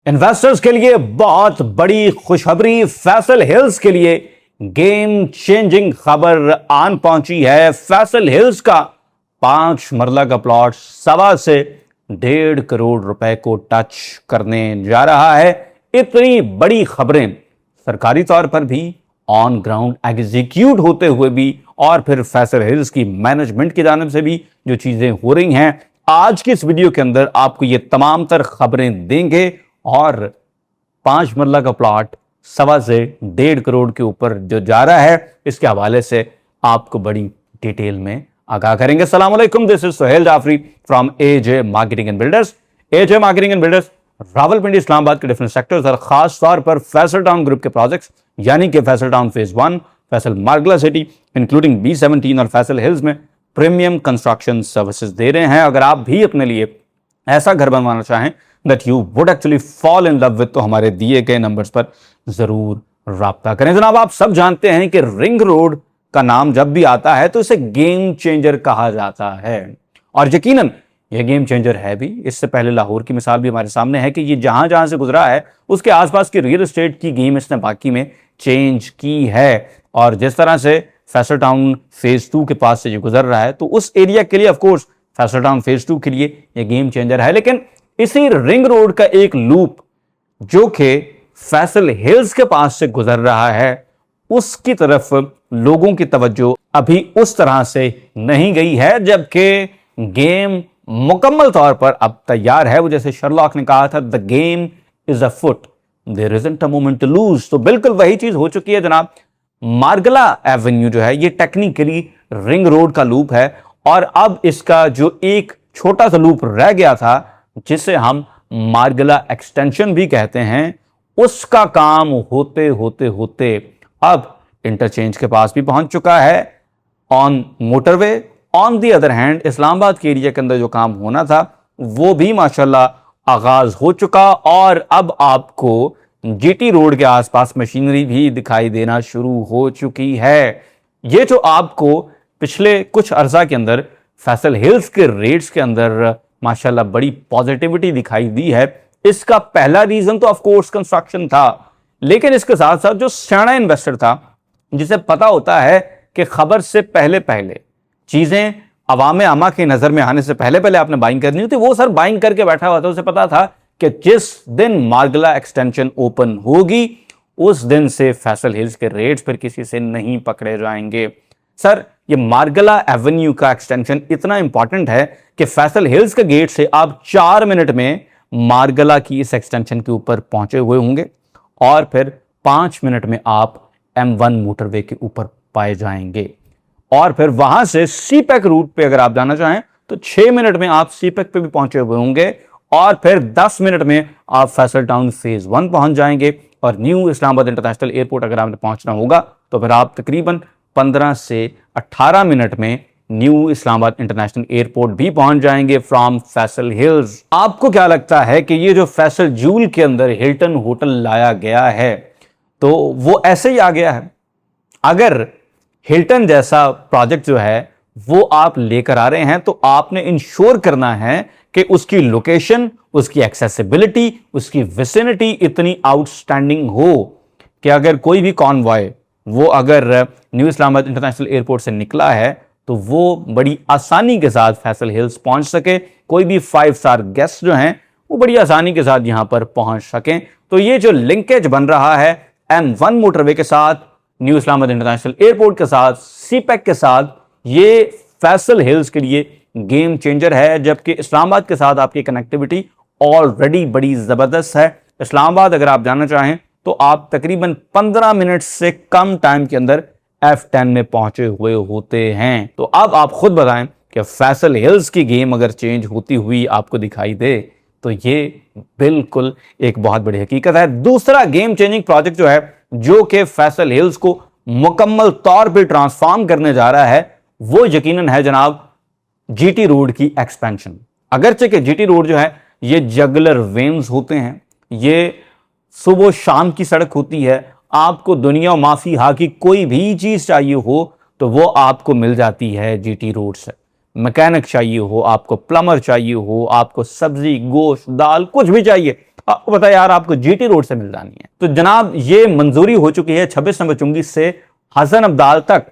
Investors के लिए बहुत बड़ी खुशखबरी, फैसल हिल्स के लिए गेम चेंजिंग खबर आन पहुंची है। फैसल हिल्स का 5 मरला का प्लॉट 1.25 करोड़ रुपए को टच करने जा रहा है। इतनी बड़ी खबरें सरकारी तौर पर भी, ऑन ग्राउंड एग्जीक्यूट होते हुए भी, और फिर फैसल हिल्स की मैनेजमेंट की जानिब से भी जो चीजें हो रही हैं, आज की इस वीडियो के अंदर आपको ये तमाम तर खबरें देंगे। और 5 मरला का प्लॉट 1.25 से 1.5 करोड़ के ऊपर जो जा रहा है, इसके हवाले से आपको बड़ी डिटेल में आगाह करेंगे। अस्सलाम वालेकुम, this is Sohail Jafri from AJ marketing and builders. AJ marketing and builders Rawalpindi Islamabad के डिफरेंट सेक्टर्स और खास तौर पर फैसल टाउन ग्रुप के प्रोजेक्ट्स यानी कि Faisal town phase 1, Faisal Margalla city including B17 और फैसल हिल्स में प्रीमियम कंस्ट्रक्शन सर्विसेज दे रहे हैं। अगर आप भी अपने लिए ऐसा घर बनवाना चाहें that you would actually fall in love with, तो हमारे दिए गए नंबर्स पर जरूर राब्ता करें। जनाब, आप सब जानते हैं कि रिंग रोड का नाम जब भी आता है तो इसे गेम चेंजर कहा जाता है, और यकीनन यह गेम चेंजर है भी। इससे पहले लाहौर की मिसाल भी हमारे सामने है कि ये जहां जहां से गुजरा है उसके आसपास की रियल एस्टेट की गेम इसने बाकी में चेंज की है। और जिस तरह से फैसल टाउन फेज 2 के पास से ये गुजर रहा है, तो उस एरिया के लिए ऑफकोर्स फैसल टाउन फेज 2 के लिए यह गेम चेंजर है। लेकिन इसी रिंग रोड का एक लूप जो कि फैसल हिल्स के पास से गुजर रहा है, उसकी तरफ लोगों की तवज्जो अभी उस तरह से नहीं गई है, जबकि गेम मुकम्मल तौर पर अब तैयार है। वो जैसे शर्लॉक ने कहा था, the game is afoot, there isn't a moment to lose. तो बिल्कुल वही चीज हो चुकी है जनाब। मार्गला एवेन्यू जो है, ये टेक्निकली रिंग रोड का लूप है, और अब इसका जो एक छोटा सा लूप रह गया था जिसे हम मार्गला एक्सटेंशन भी कहते हैं, उसका काम होते होते होते अब इंटरचेंज के पास भी पहुंच चुका है on motorway. On the other hand Islamabad के एरिया के अंदर जो काम होना था वो भी माशाल्लाह आगाज हो चुका, और अब आपको जीटी रोड के आसपास मशीनरी भी दिखाई देना शुरू हो चुकी है। ये जो आपको पिछले कुछ अरसा के अंदर फैसल हिल्स के रेट्स के अंदर माशाल्लाह बड़ी पॉजिटिविटी दिखाई दी है, इसका पहला रीजन तो ऑफ कोर्स कंस्ट्रक्शन था। लेकिन इसके साथ साथ जो सियाना इन्वेस्टर था, जिसे पता होता है कि खबर से पहले पहले चीजें अवाम आमा की नजर में आने से पहले पहले आपने बाइंग करनी होती, वो सर बाइंग करके बैठा हुआ था। उसे पता था कि जिस दिन मार्गला एक्सटेंशन ओपन होगी उस दिन से फैसल हिल्स के रेट्स फिर किसी से नहीं पकड़े जाएंगे। सर, ये मार्गला एवेन्यू का एक्सटेंशन इतना इंपॉर्टेंट है कि फैसल हिल्स के गेट से आप 4 मिनट में मार्गला की इस एक्सटेंशन के ऊपर पहुंचे हुए होंगे, और फिर 5 मिनट में आप M1 मोटरवे के ऊपर पाए जाएंगे, और फिर वहां से सीपैक रूट पे अगर आप जाना चाहें तो 6 मिनट में आप सीपैक पे भी पहुंचे हुए होंगे, और फिर 10 मिनट में आप फैसल टाउन फेज 1 पहुंच जाएंगे। और न्यू इस्लामाबाद इंटरनेशनल एयरपोर्ट अगर आपने पहुंचना होगा तो फिर आप तकरीबन 15 से 18 मिनट में न्यू इस्लामाबाद इंटरनेशनल एयरपोर्ट भी पहुंच जाएंगे फ्रॉम फैसल हिल्स। आपको क्या लगता है कि ये जो फैसल जूल के अंदर हिल्टन होटल लाया गया है, तो वो ऐसे ही आ गया है? अगर हिल्टन जैसा प्रोजेक्ट जो है वो आप लेकर आ रहे हैं, तो आपने इंश्योर करना है कि उसकी लोकेशन, उसकी एक्सेसिबिलिटी, उसकी विसिनिटी इतनी आउटस्टैंडिंग हो कि अगर कोई भी कॉन्वॉय वो अगर न्यू इस्लामाबाद इंटरनेशनल एयरपोर्ट से निकला है तो वो बड़ी आसानी के साथ फैसल हिल्स पहुंच सके। कोई भी 5 स्टार गेस्ट जो हैं वो बड़ी आसानी के साथ यहां पर पहुंच सकें। तो ये जो लिंकेज बन रहा है M1 मोटरवे के साथ, न्यू इस्लामाबाद इंटरनेशनल एयरपोर्ट के साथ, सीपैक के साथ, ये फैसल हिल्स के लिए गेम चेंजर है। जबकि इस्लामाबाद के साथ आपकी कनेक्टिविटी ऑलरेडी बड़ी जबरदस्त है। इस्लामाबाद अगर आप जाना चाहें तो आप तकरीबन 15 मिनट से कम टाइम के अंदर F10 में पहुंचे हुए होते हैं। तो अब आप खुद बताएं कि फैसल हिल्स की गेम अगर चेंज होती हुई आपको दिखाई दे तो ये बिल्कुल एक बहुत बड़ी हकीकत है। दूसरा गेम चेंजिंग प्रोजेक्ट जो है, जो कि फैसल हिल्स को मुकम्मल तौर पर ट्रांसफॉर्म करने जा रहा है, वो यकीनन है जनाब जीटी रोड की एक्सपेंशन। अगरचे कि जीटी रोड जो है ये जगलर वेन्स होते हैं, ये सुबह शाम की सड़क होती है। आपको दुनिया माफी हा की कोई भी चीज चाहिए हो तो वो आपको मिल जाती है जीटी रोड से। मैकेनिक चाहिए हो, आपको प्लम्बर चाहिए हो, आपको सब्जी गोश्त दाल कुछ भी चाहिए, आपको पता है यार आपको जीटी रोड से मिल जानी है। तो जनाब ये मंजूरी हो चुकी है 26 नंबर चुंगी से हसन अब्दाल तक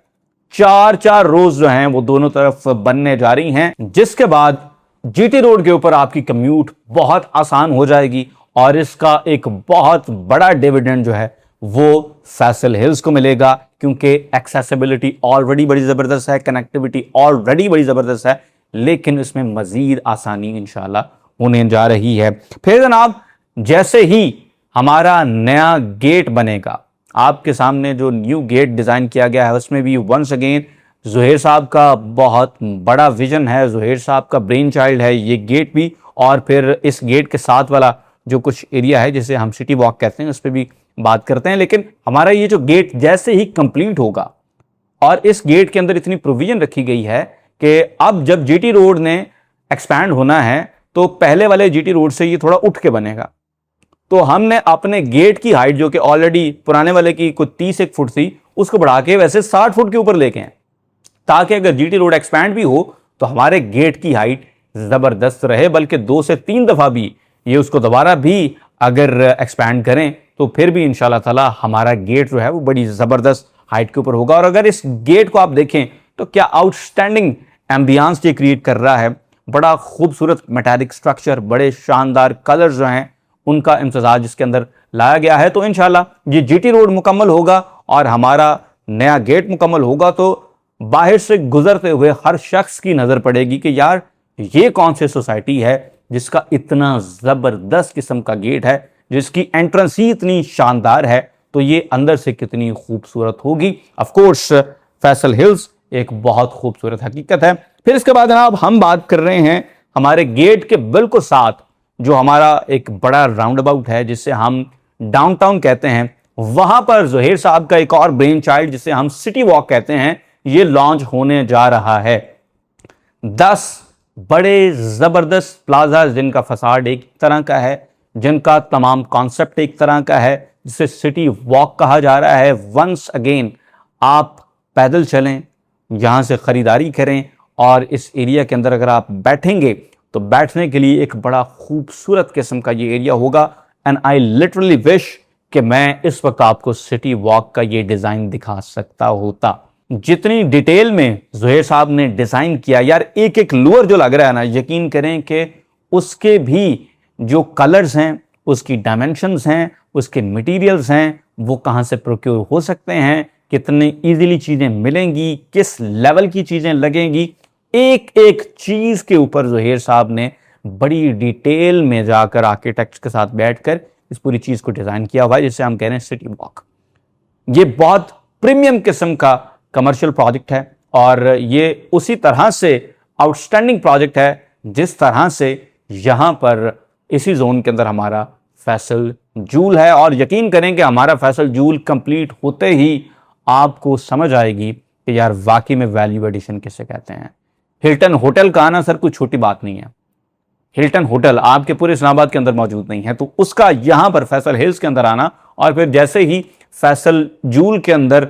4 रोज जो हैं वो दोनों तरफ बनने जा रही हैं, जिसके बाद जीटी रोड के ऊपर आपकी कम्यूट बहुत आसान हो जाएगी और इसका एक बहुत बड़ा डिविडेंड जो है वो फैसल हिल्स को मिलेगा, क्योंकि एक्सेसिबिलिटी ऑलरेडी बड़ी जबरदस्त है, कनेक्टिविटी ऑलरेडी बड़ी जबरदस्त है, लेकिन इसमें मजीद आसानी इंशाल्लाह होने जा रही है। फिर जनाब जैसे ही हमारा नया गेट बनेगा, आपके सामने जो न्यू गेट डिजाइन किया गया है उसमें भी वंस अगेन जुहैर साहब का बहुत बड़ा विजन है, जुहैर साहब का ब्रेन चाइल्ड है ये गेट भी। और फिर इस गेट के साथ वाला जो कुछ एरिया है जिसे हम सिटी वॉक कहते हैं उस पर भी बात करते हैं। लेकिन हमारा ये जो गेट जैसे ही कंप्लीट होगा, और इस गेट के अंदर इतनी प्रोविजन रखी गई है कि अब जब जीटी रोड ने एक्सपैंड होना है तो पहले वाले जीटी रोड से ये थोड़ा उठ के बनेगा। तो हमने अपने गेट की हाइट जो कि ऑलरेडी पुराने वाले की कुछ 30 फुट थी उसको बढ़ा के वैसे 60 फुट के ऊपर लेके हैं, ताकि अगर जीटी रोड एक्सपैंड भी हो तो हमारे गेट की हाइट जबरदस्त रहे, बल्कि 2 से 3 दफा भी ये उसको दोबारा भी अगर एक्सपैंड करें तो फिर भी इंशाल्लाह ताला हमारा गेट जो है वो बड़ी जबरदस्त हाइट के ऊपर होगा। और अगर इस गेट को आप देखें तो क्या आउटस्टैंडिंग एम्बियंस ये क्रिएट कर रहा है, बड़ा खूबसूरत मेटालिक स्ट्रक्चर, बड़े शानदार कलर्स जो हैं उनका इम्तजाज इसके अंदर लाया गया है। तो इंशाल्लाह ये जीटी रोड मुकम्मल होगा और हमारा नया गेट मुकम्मल होगा तो बाहर से गुजरते हुए हर शख्स की नजर पड़ेगी कि यार ये कौन सी सोसाइटी है जिसका इतना जबरदस्त किस्म का गेट है, जिसकी एंट्रेंस ही इतनी शानदार है, तो ये अंदर से कितनी खूबसूरत होगी। ऑफ कोर्स फैसल हिल्स एक बहुत खूबसूरत हकीकत है। फिर इसके बाद जनाब हम बात कर रहे हैं हमारे गेट के बिल्कुल साथ जो हमारा एक बड़ा राउंड अबाउट है जिसे हम डाउनटाउन कहते हैं, वहां पर जुहैर साहब का एक और ब्रेन चाइल्ड जिसे हम सिटी वॉक कहते हैं ये लॉन्च होने जा रहा है। 10 बड़े जबरदस्त प्लाजा जिनका फसाड एक तरह का है, जिनका तमाम कॉन्सेप्ट एक तरह का है, जिसे सिटी वॉक कहा जा रहा है। वंस अगेन आप पैदल चलें, यहां से खरीदारी करें और इस एरिया के अंदर अगर आप बैठेंगे तो बैठने के लिए एक बड़ा खूबसूरत किस्म का ये एरिया होगा। एंड आई लिटरली विश कि मैं इस वक्त आपको सिटी वॉक का ये डिजाइन दिखा सकता होता। जितनी डिटेल में जुहैर साहब ने डिजाइन किया यार, एक एक लुअर जो लग रहा है ना, यकीन करें कि उसके भी जो कलर्स हैं, उसकी डायमेंशंस हैं, उसके मटेरियल्स हैं, वो कहां से प्रोक्योर हो सकते हैं, कितने इजीली चीजें मिलेंगी, किस लेवल की चीजें लगेंगी, एक एक चीज के ऊपर जुहैर साहब ने बड़ी डिटेल में जाकर आर्किटेक्ट्स के साथ बैठकर इस पूरी चीज को डिजाइन किया हुआ है, जिसे हम कह रहे हैं सिटी वॉक। ये बहुत प्रीमियम किस्म का कमर्शियल प्रोजेक्ट है और ये उसी तरह से आउटस्टैंडिंग प्रोजेक्ट है जिस तरह से यहां पर इसी जोन के अंदर हमारा फैसल जूल है। और यकीन करें कि हमारा फैसल जूल कंप्लीट होते ही आपको समझ आएगी कि यार वाकई में वैल्यू एडिशन किसे कहते हैं। हिल्टन होटल का आना सर कोई छोटी बात नहीं है। हिल्टन होटल आपके पूरे इस्लामाबाद के अंदर मौजूद नहीं है, तो उसका यहां पर फैसल हिल्स के अंदर आना और फिर जैसे ही फैसल जूल के अंदर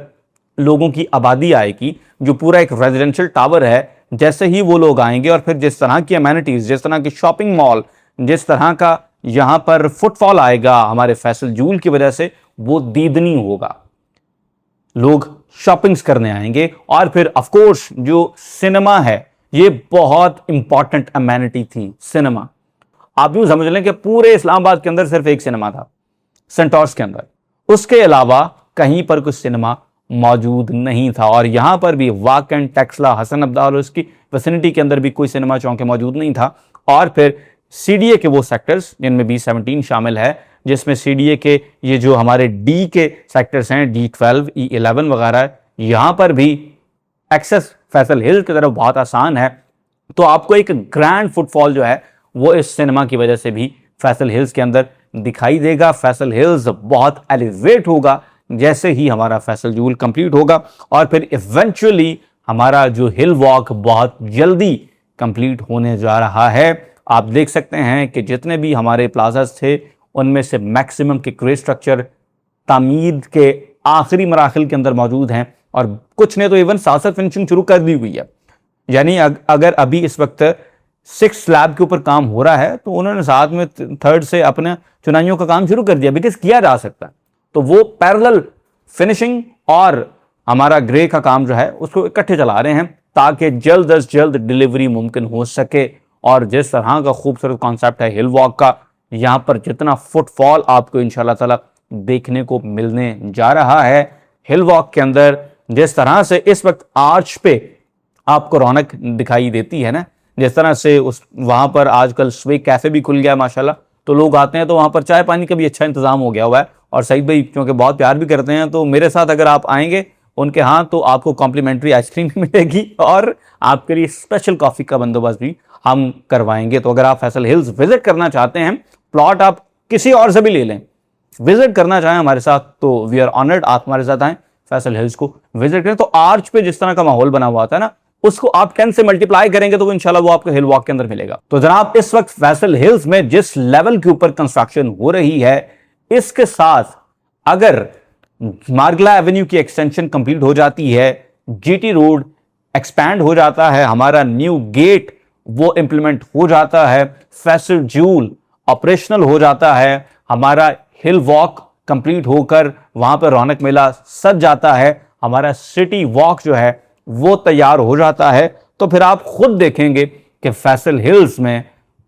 लोगों की आबादी आएगी, जो पूरा एक रेजिडेंशियल टावर है, जैसे ही वो लोग आएंगे और फिर जिस तरह की अमेनिटीज, जिस तरह की शॉपिंग मॉल, जिस तरह का यहां पर फुटफॉल आएगा हमारे फैसल जूल की वजह से, वो दीदनी होगा। लोग शॉपिंग्स करने आएंगे और फिर ऑफ कोर्स जो सिनेमा है, ये बहुत इंपॉर्टेंट अमेनिटी थी सिनेमा। आप यूं समझ लें कि पूरे इस्लामाबाद के अंदर सिर्फ एक सिनेमा था सेंटोर्स के अंदर, उसके अलावा कहीं पर कुछ सिनेमा मौजूद नहीं था। और यहां पर भी वाकन, टेक्सला, हसन अब्दाल और उसकी विसिनिटी के अंदर भी कोई सिनेमा चौंके मौजूद नहीं था। और फिर सीडीए के वो सेक्टर्स जिनमें B17 शामिल है, जिसमें सीडीए के ये जो हमारे डी के सेक्टर्स हैं, D12, E11 वगैरह, यहां पर भी एक्सेस फैसल हिल की तरफ बहुत आसान है। तो आपको एक ग्रैंड फुटफॉल जो है वो इस सिनेमा की वजह से भी फैसल हिल्स के अंदर दिखाई देगा। फैसल हिल्स बहुत एलिवेट होगा जैसे ही हमारा फैसल जूल कंप्लीट होगा और फिर इवेंचुअली हमारा जो हिल वॉक बहुत जल्दी कंप्लीट होने जा रहा है। आप देख सकते हैं कि जितने भी हमारे प्लाजास थे उनमें से मैक्सिमम के क्रे स्ट्रक्चर तामीर के आखिरी मराहिल के अंदर मौजूद हैं और कुछ ने तो इवन साथ साथ फिनिशिंग शुरू कर दी हुई है। यानी अगर अभी इस वक्त 6 स्लैब के ऊपर काम हो रहा है, तो उन्होंने साथ में 3rd से अपने चुनाइयों का काम शुरू कर दिया, बिकॉज किया जा सकता है। तो वो पैरेलल फिनिशिंग और हमारा ग्रे का काम जो है उसको इकट्ठे चला रहे हैं ताकि जल्द अज जल्द डिलीवरी मुमकिन हो सके। और जिस तरह का खूबसूरत कॉन्सेप्ट है हिल वॉक का, यहां पर जितना फुटफॉल आपको इंशाल्लाह ताला देखने को मिलने जा रहा है हिल वॉक के अंदर, जिस तरह से इस वक्त आर्च पे आपको रौनक दिखाई देती है ना, जिस तरह से उस वहां पर आजकल स्वे कैफे भी खुल गया है माशाल्लाह, तो लोग आते हैं तो वहां पर चाय पानी का भी अच्छा इंतजाम हो गया हुआ है। और सईद भाई क्योंकि बहुत प्यार भी करते हैं, तो मेरे साथ अगर आप आएंगे उनके यहाँ तो आपको कॉम्प्लीमेंट्री आइसक्रीम भी मिलेगी और आपके लिए स्पेशल कॉफी का बंदोबस्त भी हम करवाएंगे। तो अगर आप फैसल हिल्स विजिट करना चाहते हैं, प्लॉट आप किसी और से भी ले लें, विजिट करना चाहें हमारे साथ, तो वी आर ऑनर्ड, आप हमारे साथ आएं, फैसल हिल्स को विजिट करें। तो आर्च पे जिस तरह का माहौल बना हुआ था ना, उसको आप 10 से मल्टीप्लाई करेंगे तो इंशाल्लाह वो आपके हिल वॉक के अंदर मिलेगा। तो जनाब इस वक्त फैसल हिल्स में जिस लेवल के ऊपर कंस्ट्रक्शन हो रही है, इसके साथ अगर मार्गला एवेन्यू की एक्सटेंशन कंप्लीट हो जाती है, जीटी रोड एक्सपैंड हो जाता है, हमारा न्यू गेट वो इंप्लीमेंट हो जाता है, फैसल ज्यूल ऑपरेशनल हो जाता है, हमारा हिल वॉक कंप्लीट होकर वहां पर रौनक मेला सज जाता है, हमारा सिटी वॉक जो है वो तैयार हो जाता है, तो फिर आप खुद देखेंगे कि फैसल हिल्स में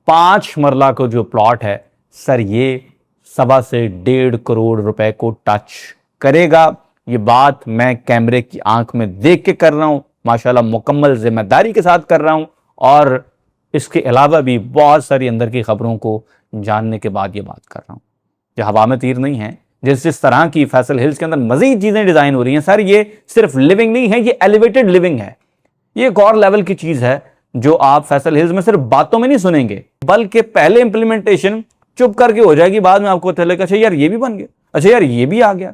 5 मरला का जो प्लॉट है सर, ये 1.25 से 1.5 करोड़ रुपए को टच करेगा। ये बात मैं कैमरे की आंख में देख के कर रहा हूं, माशाल्लाह मुकम्मल जिम्मेदारी के साथ कर रहा हूं, और इसके अलावा भी बहुत सारी अंदर की खबरों को जानने के बाद ये बात कर रहा हूं। ये हवा में तीर नहीं है। जिस तरह की फैसल हिल्स के अंदर मजीद चीजें डिजाइन हो रही हैं सर, ये सिर्फ लिविंग नहीं है, ये एलिवेटेड लिविंग है। ये एक और लेवल की चीज है जो आप फैसल हिल्स में सिर्फ बातों में नहीं सुनेंगे, बल्कि पहले इंप्लीमेंटेशन चुप करके हो जाएगी, बाद में आपको पता लगेगा अच्छा यार ये भी बन गया, अच्छा यार ये भी आ गया।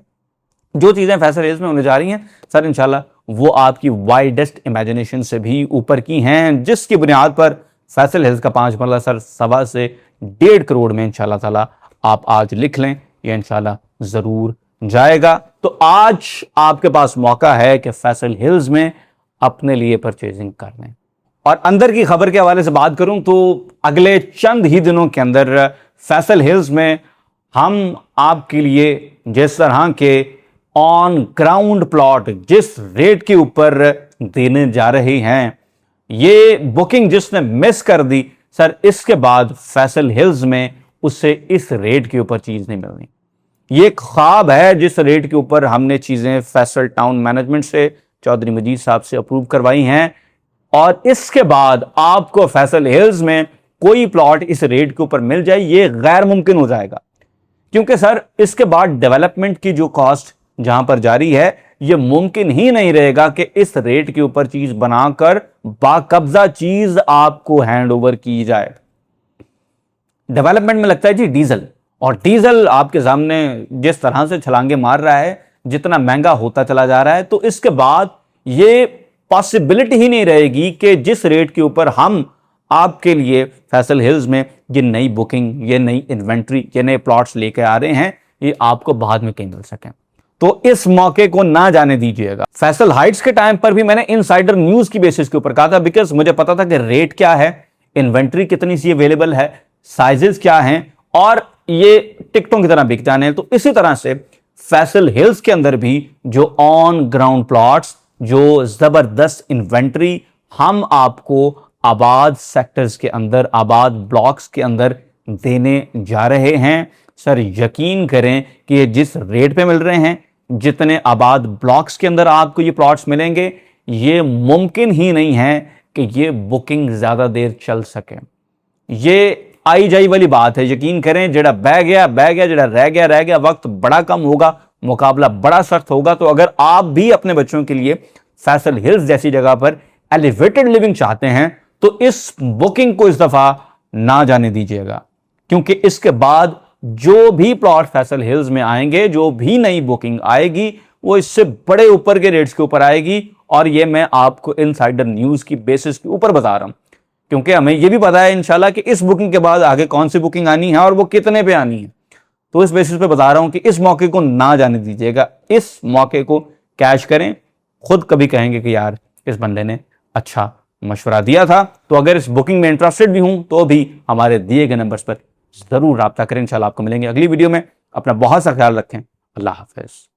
जो चीजें फैसल हिल्स में होने जा रही हैं सर, इंशाल्लाह वो आपकी वाइडेस्ट इमेजिनेशन से भी ऊपर की हैं, जिसकी बुनियाद पर फैसल हिल्स का 5 मरला सर 1.25 से 1.5 करोड़ में इंशाल्लाह ताला आप आज लिख लें, ये इंशाल्लाह जरूर जाएगा। तो आज आपके पास मौका है कि फैसल हिल्स में अपने लिए परचेजिंग कर लें। और अंदर की खबर के हवाले से बात करूं तो अगले चंद ही दिनों के अंदर फैसल हिल्स में हम आपके लिए जिस तरह के ऑन ग्राउंड प्लॉट जिस रेट के ऊपर देने जा रहे हैं, ये बुकिंग जिसने मिस कर दी सर, इसके बाद फैसल हिल्स में उससे इस रेट के ऊपर चीज नहीं मिलनी। ये एक ख्वाब है जिस रेट के ऊपर हमने चीजें फैसल टाउन मैनेजमेंट से, चौधरी मजीद साहब से अप्रूव करवाई हैं, और इसके बाद आपको फैसल हिल्स में कोई प्लॉट इस रेट के ऊपर मिल जाए ये गैर मुमकिन हो जाएगा। क्योंकि सर इसके बाद डेवलपमेंट की जो कॉस्ट जहां पर जारी है, ये मुमकिन ही नहीं रहेगा कि इस रेट के ऊपर चीज बनाकर बाकब्जा चीज आपको हैंड ओवर की जाए। डेवलपमेंट में लगता है जी डीजल, और डीजल आपके सामने जिस तरह से छलांगे मार रहा है, जितना महंगा होता चला जा रहा है, तो इसके बाद ये पॉसिबिलिटी ही नहीं रहेगी कि जिस रेट के ऊपर हम आपके लिए फैसल हिल्स में ये नई बुकिंग, ये नई इन्वेंट्री, ये नए प्लॉट्स लेके आ रहे हैं, ये आपको बाद में कहीं मिल सकें। तो इस मौके को ना जाने दीजिएगा। फैसल हाइट्स के टाइम पर भी मैंने इनसाइडर न्यूज की बेसिस के ऊपर कहा था, बिकॉज मुझे पता था कि रेट क्या है, इन्वेंट्री कितनी सी अवेलेबल है, साइजेस क्या हैं, और ये टिकटों की तरह बिक जाने हैं। तो इसी तरह से फैसल हिल्स के अंदर भी जो ऑन ग्राउंड प्लॉट्स, जो जबरदस्त इन्वेंट्री हम आपको आबाद सेक्टर्स के अंदर, आबाद ब्लॉक्स के अंदर देने जा रहे हैं सर, यकीन करें कि ये जिस रेट पे मिल रहे हैं, जितने आबाद ब्लॉक्स के अंदर आपको ये प्लॉट्स मिलेंगे, ये मुमकिन ही नहीं है कि ये बुकिंग ज्यादा देर चल सके। ये आई जाई वाली बात है, यकीन करें, जेड़ा बह गया, जेड़ा रह गया, वक्त बड़ा कम होगा, मुकाबला बड़ा सख्त होगा। तो अगर आप भी अपने बच्चों के लिए फैसल हिल्स जैसी जगह पर एलिवेटेड लिविंग चाहते हैं, तो इस बुकिंग को इस दफा ना जाने दीजिएगा, क्योंकि इसके बाद जो भी प्लॉट फैसल हिल्स में आएंगे, जो भी नई बुकिंग आएगी, वो इससे बड़े ऊपर के रेट्स के ऊपर आएगी। और ये मैं आपको इनसाइडर न्यूज की बेसिस के ऊपर बता रहा हूं, क्योंकि हमें यह भी पता है इंशाल्लाह कि इस बुकिंग के बाद आगे कौन सी बुकिंग आनी है और वो कितने पे आनी है। तो इस बेसिस पे बता रहा हूं कि इस मौके को ना जाने दीजिएगा, इस मौके को कैश करें। खुद कभी कहेंगे कि यार इस बंदे ने अच्छा मशवरा दिया था। तो अगर इस बुकिंग में इंटरेस्टेड भी हूं तो भी हमारे दिए गए नंबर्स पर जरूर रब्ता करें। इंशाल्लाह आपको मिलेंगे अगली वीडियो में। अपना बहुत सा ख्याल रखें। अल्लाह हाफिज।